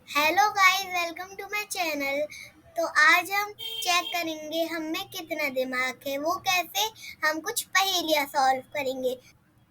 Hello guys, welcome to my channel. तो आज हम चेक करेंगे हम में कितना दिमाग है, वो कैसे हम कुछ पहेलियां सॉल्व करेंगे।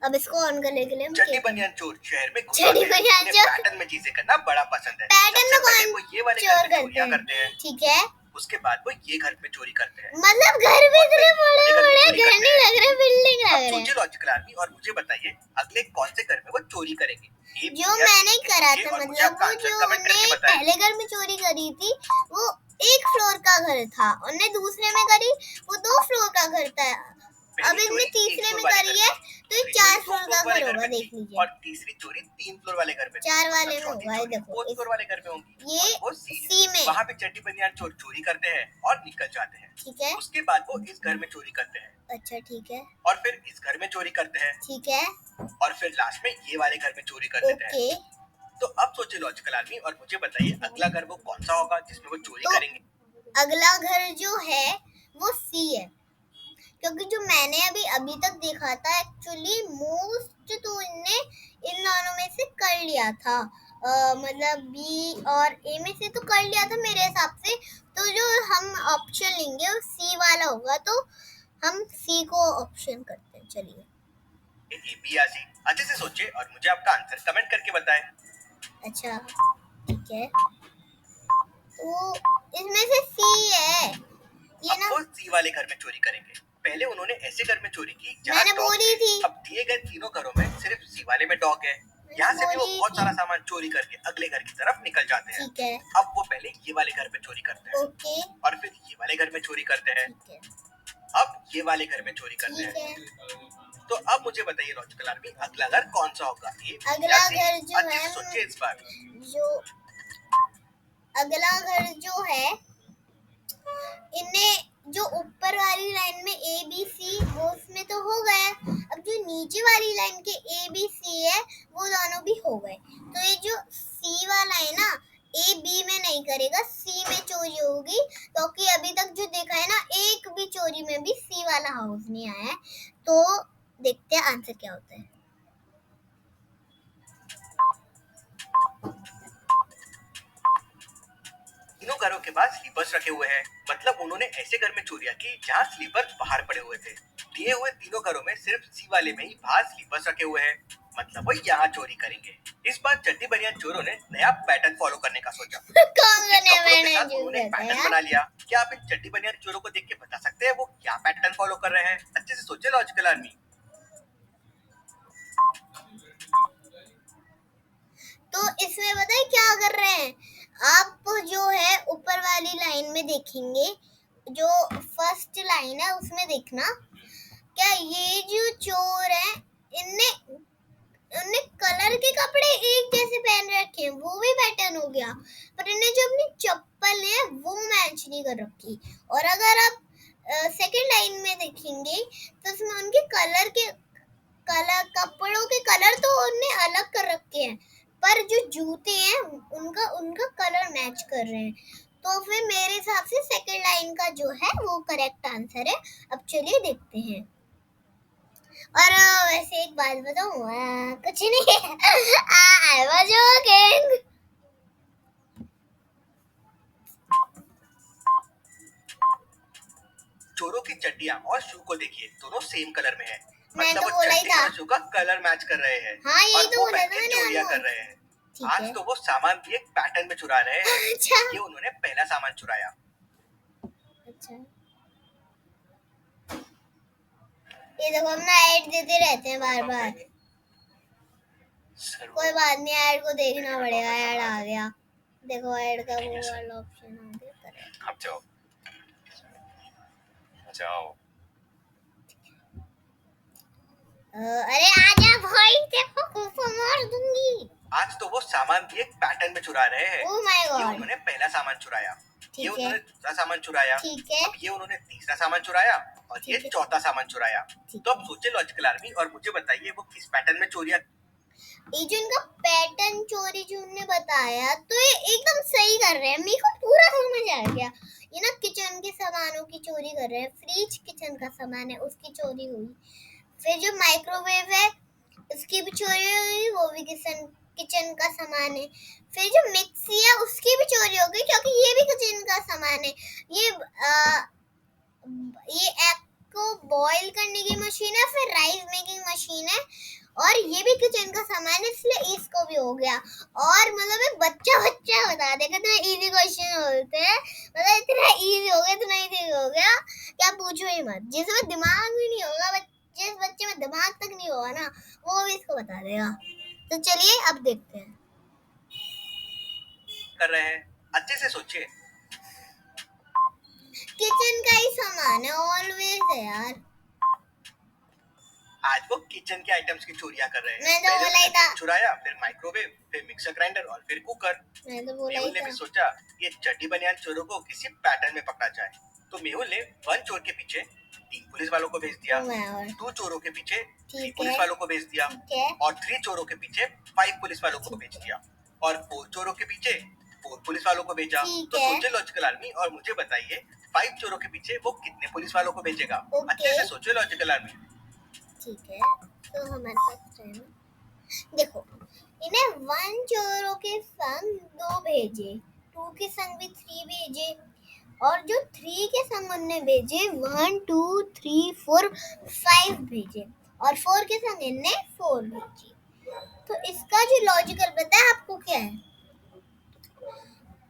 अब इसको ऑन करने के लिए हम चड्डी क्या करें? बनियान चोर शहर में घुस चड्डी आते हैं। बनियान उन्हें चोर पैटर्न में चीजें करना बड़ा पसंद है। पैटर्न सबसे में पहले कौन वो ये वाले चोर घर में करते चोरियां हैं? करते हैं। ठीक है, उसके बाद वो ये घर में चोरी करते हैं मतलब घर भी और फिर इतने बड़े ये घर में बड़े चोरी घर करते नहीं हैं। लग रहे, बिल्डिंग अब लग रहे सोचिए हैं। लॉजिकल आदमी और मुझे बताइए अगले कौन से घर में वो चोरी करेंगे। ए, बी जो या सी? मैंने करा सोचिए था, और मुझे मतलब आपका वो आंसर जो कमेंट करके उन्हें बताएं। पहले घर में चोरी करी थी, वो एक फ्लोर का घर था। उन्हें दूसरे में करी, वो 2 फ्लोर का घर था। अब पहली इसने चोरी एक तीसरे फ्लोर में वाले करी घर है, में, तो ये दूसरी चोरी 4 दो फ्लोर फ्लोर का वाले घर घर होगा। में देख थी लीजिए, और तीसरी चोरी 3 फ्लोर वाले घर में थी। 4 वाले मतलब में चौथी होगा। ये चोरी देखो, 4 फ्लोर वाले घर में होंगी ये और वो सी है। सी में। वहाँ पे चड्डी बनियान चोर चोरी करते हैं और निकल जाते हैं। ठीक है, उसके बाद वो इस घर में चोरी करते हैं अच्छा ठीक है, और फिर इस घर में चोरी करते हैं ठीक है, और फिर लास्ट में ये वाले घर में चोरी कर देते हैं। ओके। तो अब सोचिए लॉजिकल आदमी और मुझे बताइए अगला घर वो कौन सा होगा जिसमें वो चोरी तो करेंगे। अगला घर जो है वो सी है, क्योंकि जो मैंने अभी अभी तक देखा था, एक्चुअली मोस्ट तो इनने इन दोनों में से कर लिया था। मतलब बी और ए में से तो कर लिया था मेरे हिसाब से। तो जो हम ऑप्शन लेंगे वो सी वाला होगा, तो हम सी को ऑप्शन करते हैं। चलिए, ए बी या सी? अच्छे से सोचिए और मुझे आपका आंसर कमेंट करके बताएं। अच्छा ठीक है, तो इसमें से सी है ये अब ना। वो सी वाले घर में चोरी करेंगे। पहले उन्होंने ऐसे घर में चोरी की जहाँ मैंने डॉग बोली थे। थी, अब दिए गए तीनों घरों में सिर्फ सी वाले में डॉग है। यहाँ से भी वो बहुत सारा सामान चोरी करके अगले घर की तरफ निकल जाते हैं। ठीक है, अब वो पहले ये वाले घर में चोरी करते हैं ओके, और फिर ये वाले घर में चोरी करते हैं। ठीक है, अब ये वाले घर में चोरी करते ठीक हैं। है। तो अब मुझे बताइए लॉजिकल आदमी अगला घर कौन सा होगा, ए बी अगला या सी? घर जो अच्छे से है, सोचिए इस बार। जो अगला घर जो है, इन्हें जो ऊपर वाली लाइन में ए बी सी, वो उसमें तो हो गया। अब जो नीचे वाली लाइन के ए बी सी है, वो दोनों भी हो गए। तो ये जो सी वाला है ना, ए बी में नहीं करेगा, सी में चोरी होगी। क्योंकि अभी तक जो देखा है ना, एक भी चोरी में भी सी वाला हाउस नहीं आया है। तो देखते हैं आंसर क्या होता है। तीनों घरों के पास स्लीपर्स रखे हुए हैं। मतलब उन्होंने ऐसे घर में चोरियां की जहाँ स्लीपर्स बाहर पड़े हुए थे। दिए हुए तीनों घरों में सिर्फ सी वाले में ही बाहर स्लीपर्स रखे हुए हैं। मतलब वो यहाँ चोरी करेंगे। इस बार चड्डी बनियान चोरों ने नया पैटर्न फॉलो करने का सोचा। कौन सा कपड़ों के नया साथ उन्होंने एक पैटर्न बना लिया। क्या आप इन चड्डी बनियान चोरों को देख के बता सकते हैं वो क्या पैटर्न फॉलो कर रहे हैं? अच्छे से सोचे लॉजिकल आदमी। तो इसमें पता है क्या कर रहे हैं? आप जो है ऊपर वाली लाइन में देखेंगे, जो फर्स्ट लाइन है उसमें देखना, क्या ये जो चोर है, इनने उनने कलर के कपड़े एक जैसे पहन रखे हैं, वो भी पैटर्न हो गया। पर इन्हें जो अपनी चप्पल है वो मैच नहीं कर रखी। और अगर आप सेकंड लाइन में देखेंगे, तो उसमें उनके कपड़ों के कलर तो उनने अलग कर रखे हैं, पर जो जूते हैं उनका उनका कलर मैच कर रहे हैं। तो फिर मेरे हिसाब से सेकंड लाइन का जो है वो करेक्ट आंसर है। अब चलिए देखते हैं। और वैसे एक बात बताऊं, कुछ नहीं आई वाज जोकिंग। चोरों की चड्डियां और शू को देखिए, दोनों सेम कलर में है। मैं मतलब तो वो बोला ही चड्डी था। और शू का कलर मैच कर रहे हैं। हाँ, यही और तो वो बोला पहन था के मैंने, चोरियां कर ऑलमोस्ट। रहे हैं। ठीक आज है, तो वो सामान भी एक पैटर्न में चुरा रहे हैं। अच्छा ये उन्होंने पहला सामान चुराया। अच्छा, ये देखो हम ना ऐड देते रहते हैं बार बार। कोई बात नहीं, ऐड को देखना पड़ेगा। ऐड आ गया, देखो ऐड का वो वाला ऑप्शन आ गया। अब जाओ जाओ। अरे आजा भाई, देखो कुफा मार दूंगी। आज तो वो सामान भी एक पैटर्न में चुरा रहे हैं। ओह माय ये गॉड, उन्होंने पहला सामान चुराया, ये ठीक है, उन्होंने दूसरा सामान चुराया, ठीक है, अब ये उन्होंने तीसरा सामान चुराया और ये ठीक है, चौथा सामान चुराया। ठीक तो अब सोचे लॉजिकल आर्मी और मुझे बताइए वो किस पैटर्न में चोरियां। ये जो इनका पैटर्न चोरी जो उन्होंने बताया, तो ये एकदम सही कर रहे हैं। मेरे को पूरा समझ आ गया। ये ना किचन के सामानों की चोरी कर रहे हैं। फ्रिज किचन का सामान है, उसकी चोरी हुई। फिर जो माइक्रोवेव है उसकी भी चोरी हुई, वो भी किचन किचन का सामान है। फिर जो मिक्सी है उसकी भी चोरी हो गई क्योंकि ये भी किचन का सामान है। ये एग को बॉईल करने की मशीन है, फिर राइस मेकिंग मशीन है, और ये भी किचन का सामान है, इसलिए इसको भी हो गया। और मतलब एक बच्चा बता देगा, इतना इजी क्वेश्चन होते हैं, मतलब इतना इजी हो गया, इतना इजी हो गया क्या पूछो ही मत। जिसमें दिमाग भी नहीं होगा, जिस बच्चे में दिमाग तक नहीं होगा ना, वो भी इसको बता देगा। तो चलिए अब देखते हैं। कर रहे हैं, अच्छे से सोचिए। किचन का ही सामान है, ऑलवेज है यार। आज वो किचन के आइटम्स की चोरियां कर रहे हैं। मैं तो बोला ही था। चुराया, फिर माइक्रोवेव, फिर मिक्सर ग्राइंडर और फिर कुकर। मैं तो बोला ही मेहुल ने था। भी सोचा ये चड्डी बनियान चोरों को किसी पैटर्न में पकड़ा जाए। तो मेहुल ने 1 चोर के पीछे 3 पुलिस वालों को भेज दिया, 2 चोरों के पीछे 3 पुलिस वालों को भेज दिया, और 3 चोरों के पीछे 5 पुलिस वालों को भेज दिया, और 4 चोरों के पीछे 4 पुलिस वालों को भेजा। तो सोचे लॉजिकल आर्मी और मुझे बताइए 5 चोरों के पीछे वो कितने पुलिस वालों को भेजेगा? अच्छे से सोचो लॉजिकल आर्मी। ठीक है, तो हमारे पास टाइम देखो, इन्हें 1 चोरों के संग 2 भेजे, 2 के संग भी 3 भेजे, और जो 3 के संग उन्होंने भेजे 1 2 3 4 5 भेजे, और 4 के संग इनने 4 भेजे। तो इसका जो लॉजिकल पता है आपको क्या है?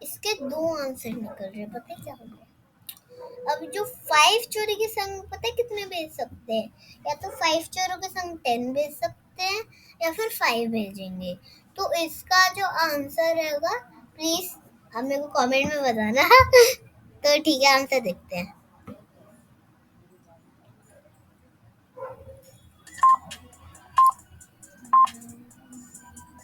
इसके 2 आंसर निकल रहे, पता है क्या हो गया? अब जो 5 चोरी के संग पता है कितने भेज सकते हैं? या तो 5 चोरों के संग 10 भेज सकते हैं, या फिर 5 भेजेंगे। तो इसका जो आंसर रहेगा, प्लीज आप मेरे को कमेंट में बताना। तो ठीक है, आंसर देखते हैं।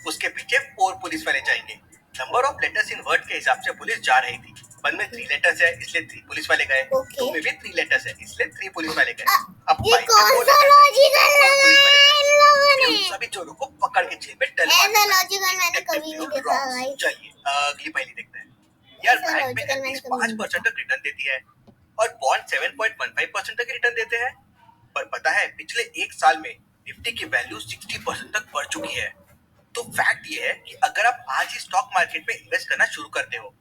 उसके पीछे 4 पुलिस वाले जाएंगे। Number of letters in word के हिसाब से पुलिस जा रही थी। वन में 3 लेटर्स है इसलिए 3 पुलिस वाले गए। 2 में भी 3 लेटर्स है इसलिए 3 पुलिस वाले गए। अब ये कौन सा लॉजिकल लगाया इन लोगों ने? सभी चोरों को पकड़ के जेल में डलवा ऐसा लॉजिकल मैंने कभी नहीं देखा भाई। चलिए अगली पहली देखते हैं। यार बैंक में एटलीस्ट 5% तक रिटर्न देती है और बॉन्ड 7.15% तक रिटर्न देते हैं। पर पता है पिछले 1 साल में निफ्टी की वैल्यू 60% तक बढ़ चुकी है। तो फैक्ट ये है कि अगर आप आज ही स्टॉक मार्केट में इन्वेस्ट करना शुरू करते हो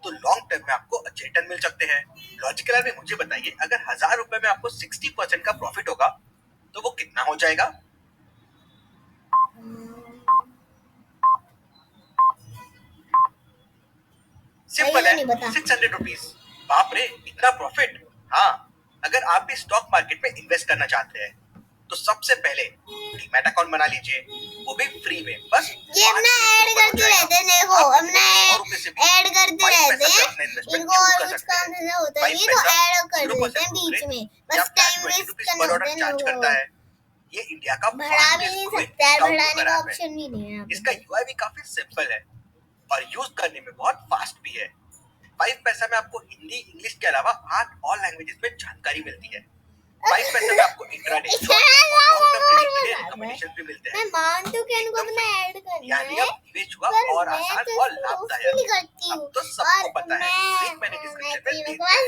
तो लॉन्ग टर्म में आपको अच्छे रिटर्न मिल सकते हैं। लॉजिकल में मुझे बताइए अगर 1000 रुपए में आपको 60% का प्रॉफिट होगा तो वो कितना हो जाएगा? सिंपल है, 600 रुपीज। बाप रे, इतना प्रॉफिट। हाँ, अगर आप भी स्टॉक मार्केट में इन्वेस्ट करना चाहते हैं तो सबसे पहले डीमैट अकाउंट बना लीजिए, वो भी फ्री में। बस ये अपना ऐड करते रहते हैं, देखो अपना ऐड करते रहते हैं, इनको और कुछ काम धंधा होता नहीं तो ऐड कर देते हैं बीच में, बस टाइम वेस्ट करना होता है चार्ज करता है। ये इंडिया का बढ़ा भी नहीं सकता है, बढ़ाने का ऑप्शन भी नहीं है। इसका यूआई भी काफी सिंपल है और यूज करने में बहुत फास्ट भी है। 5 पैसा में आपको हिंदी इंग्लिश के अलावा 8 और लैंग्वेजेस में जानकारी मिलती है। 5 पैसे में आपको इंट्राडे रिकमेंडेशन भी मिलते हैं। मैं मानती कि इनको अपना ऐड करना यानी अब निवेश हुआ और आसान और लाभदायक। अब तो सबको पता है। लिंक मैंने डिस्क्रिप्शन में दे दिया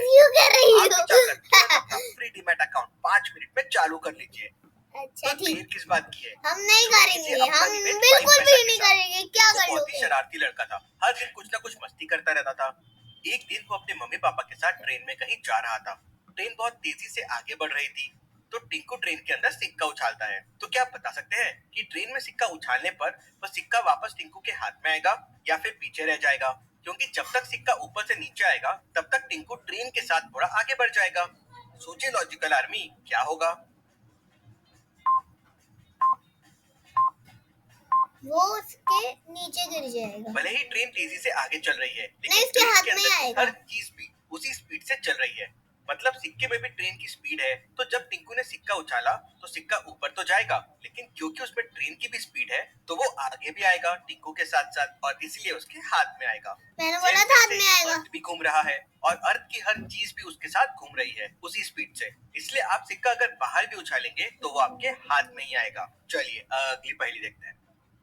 है। आप फ्री डीमैट अकाउंट 5 मिनट में चालू कर लीजिए। अच्छा ठीक, किस बात की है? हम नहीं करेंगे, हम बिल्कुल भी नहीं करेंगे। क्या कर लोगे? बहुत ही शरारती लड़का था, हर दिन कुछ ना कुछ मस्ती करता रहता था। एक दिन वो अपने मम्मी पापा के साथ ट्रेन में कहीं जा रहा था। ट्रेन बहुत तेजी से आगे बढ़ रही थी तो टिंकू ट्रेन के अंदर सिक्का उछालता है। तो क्या आप बता सकते हैं कि ट्रेन में सिक्का उछालने पर वह सिक्का वापस टिंकू के हाथ में आएगा या फिर पीछे रह जाएगा? क्योंकि जब तक सिक्का ऊपर से नीचे आएगा तब तक टिंकू ट्रेन के साथ थोड़ा आगे बढ़ जाएगा। सोचिए लॉजिकल आर्मी, क्या होगा? वो उसके नीचे गिर जाएगा। भले ही ट्रेन तेजी से आगे चल रही है नहीं, इसके हाथ में आएगा। हर चीज भी उसी स्पीड से चल रही है। मतलब सिक्के में भी ट्रेन की स्पीड है। तो जब टिंकू ने सिक्का उछाला तो सिक्का ऊपर तो जाएगा, लेकिन क्योंकि उसमें ट्रेन की भी स्पीड है तो वो आगे भी आएगा टिंकू के साथ साथ, और इसलिए उसके हाथ में आएगा। मैंने बोला था हाथ में आएगा। अर्थ भी घूम रहा है और अर्थ की हर चीज भी उसके साथ घूम रही है उसी स्पीड से। इसलिए आप सिक्का अगर बाहर भी उछालेंगे तो वो आपके हाथ में ही आएगा। चलिए अगली पहेली देखते हैं।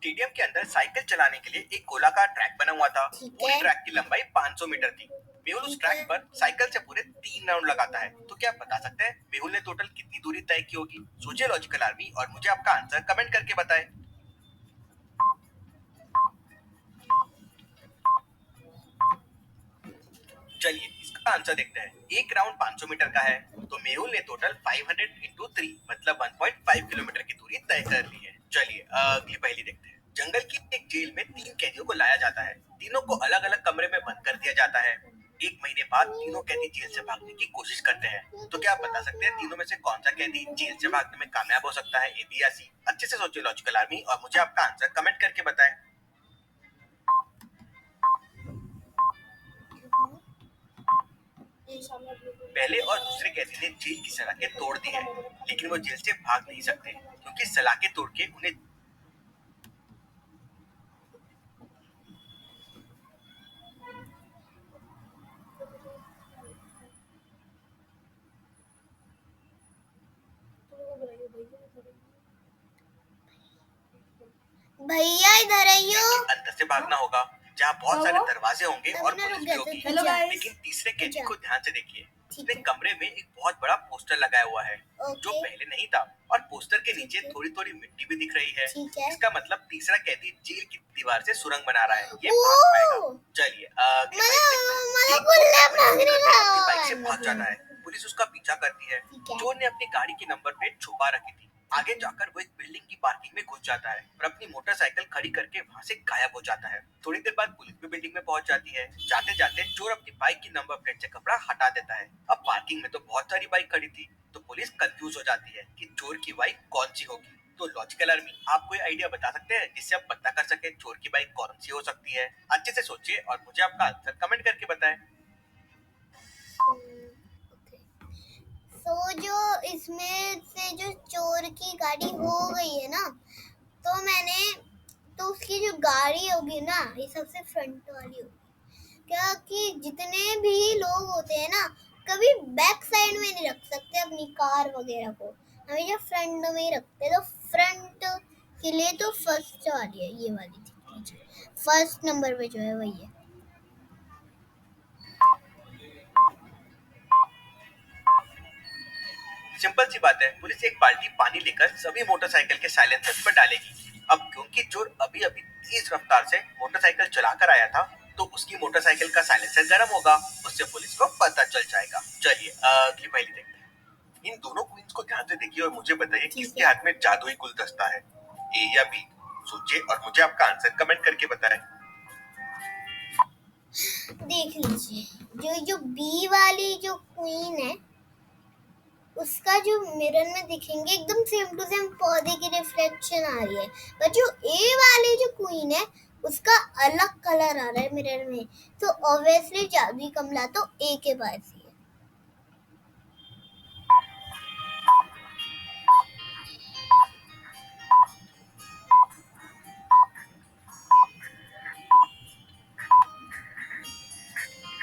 स्टेडियम के अंदर साइकिल चलाने के लिए एक गोलाकार ट्रैक बना हुआ था। पूरी ट्रैक की लंबाई 500 मीटर थी। मेहुल उस ट्रैक पर साइकिल से पूरे 3 राउंड लगाता है। तो क्या आप बता सकते हैं मेहुल ने टोटल कितनी दूरी तय की होगी? सोचिए लॉजिकल आर्मी और मुझे आपका आंसर कमेंट करके बताएं। चलिए इसका आंसर देखते हैं। एक राउंड 500 मीटर का है, तो मेहुल ने टोटल 500 इंटू 3 मतलब 1.5 किलोमीटर की दूरी तय कर ली है। चलिए अगली पहेली देखते हैं। जंगल की एक जेल में 3 कैदियों को लाया जाता है। तीनों को अलग अलग कमरे में बंद कर दिया जाता है। एक महीने बाद तीनों कैदी जेल से भागने की कोशिश करते हैं। तो क्या आप बता सकते हैं तीनों में से कौन सा कैदी जेल से भागने में कामयाब हो सकता है, ए बी या सी? अच्छे से सोचिए लॉजिकल आर्मी, और मुझे आपका आंसर कमेंट करके बताएं। पहले और दूसरे कैदी ने जेल की सलाखें तोड़ दी है, लेकिन वो जेल से भाग नहीं सकते क्योंकि सलाखें तोड़ के उन्हें भैया इधर आइयो। अंदर से भागना होगा जहाँ बहुत सारे दरवाजे होंगे और तभी ना पुलिस रुक भी गए होगी। थे। Hello guys. लेकिन तीसरे कैदी अच्छा। को ध्यान से देखिए। ठीक उसने है। कमरे में एक बहुत बड़ा पोस्टर लगाया हुआ है जो ओके। पहले नहीं था, और पोस्टर के ठीक नीचे है। थोड़ी थोड़ी मिट्टी भी दिख रही है। ठीक है। इसका मतलब तीसरा कैदी जेल की दीवार से सुरंग बना रहा है, ये ओह! भाग पाएगा। चलिए अगली बाइक देखते हैं। मतलब एक गुल्ले चोर भाग चोरी करके रहा अपनी बाइक से है। भाग जाता है। पुलिस उसका पीछा करती है। ठीक है। चोर ने अपनी गाड़ी की नंबर प्लेट छुपा रखी थी। आगे जाकर वो एक बिल्डिंग की पार्किंग में घुस जाता है और अपनी मोटरसाइकिल खड़ी करके वहाँ से गायब हो जाता है। थोड़ी देर बाद पुलिस भी बिल्डिंग में पहुंच जाती है। जाते जाते चोर अपनी बाइक की नंबर प्लेट से कपड़ा हटा देता है। अब पार्किंग में तो बहुत सारी बाइक खड़ी थी, तो पुलिस कंफ्यूज हो जाती है कि चोर की बाइक कौन सी होगी। तो लॉजिकल आर्मी, आप कोई आइडिया बता सकते हैं जिससे आप पता कर सके चोर की बाइक कौन सी हो सकती है? अच्छे से सोचिए और मुझे आपका आंसर कमेंट करके बताएं। तो जो इसमें से जो चोर की गाड़ी हो गई है ना, तो उसकी जो गाड़ी होगी ना, ये सबसे फ्रंट वाली होगी। क्या कि जितने भी लोग होते हैं ना, कभी बैक साइड में नहीं रख सकते अपनी कार वगैरह को, हमेशा फ्रंट में ही रखते हैं। तो फ्रंट के लिए तो फर्स्ट वाली है, ये वाली थी। फर्स्ट नंबर पे जो है वही है। सिंपल सी बात है, पुलिस एक बाल्टी पानी लेकर सभी मोटरसाइकिल के साइलेंसर पर डालेगी। अब क्योंकि चोर अभी अभी तेज रफ्तार से मोटरसाइकिल चलाकर आया था, तो उसकी मोटरसाइकिल का साइलेंसर गर्म होगा, उससे पुलिस को पता चल जाएगा। चलिए अगली पहेली देखते हैं। इन दोनों क्वींस को ध्यान से देखिए और मुझे बताइए किसके हाथ में जादुई गुलदस्ता है, ए या बी? सोचिए और मुझे आपका आंसर कमेंट करके बताएं। देख लीजिए, जो बी वाली जो क्वीन है, उसका जो मिरर में दिखेंगे एकदम सेम टू सेम पौधे की रिफ्लेक्शन आ रही है। पर जो ए वाली जो क्वीन है, उसका अलग कलर आ रहा है मिरर में। तो ऑब्वियसली जादुई कमला तो ए के पास ही है।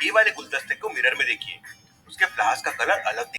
ये वाले गुलदस्ते को मिरर में देखिए, उसके फ्लावर्स का कलर अलग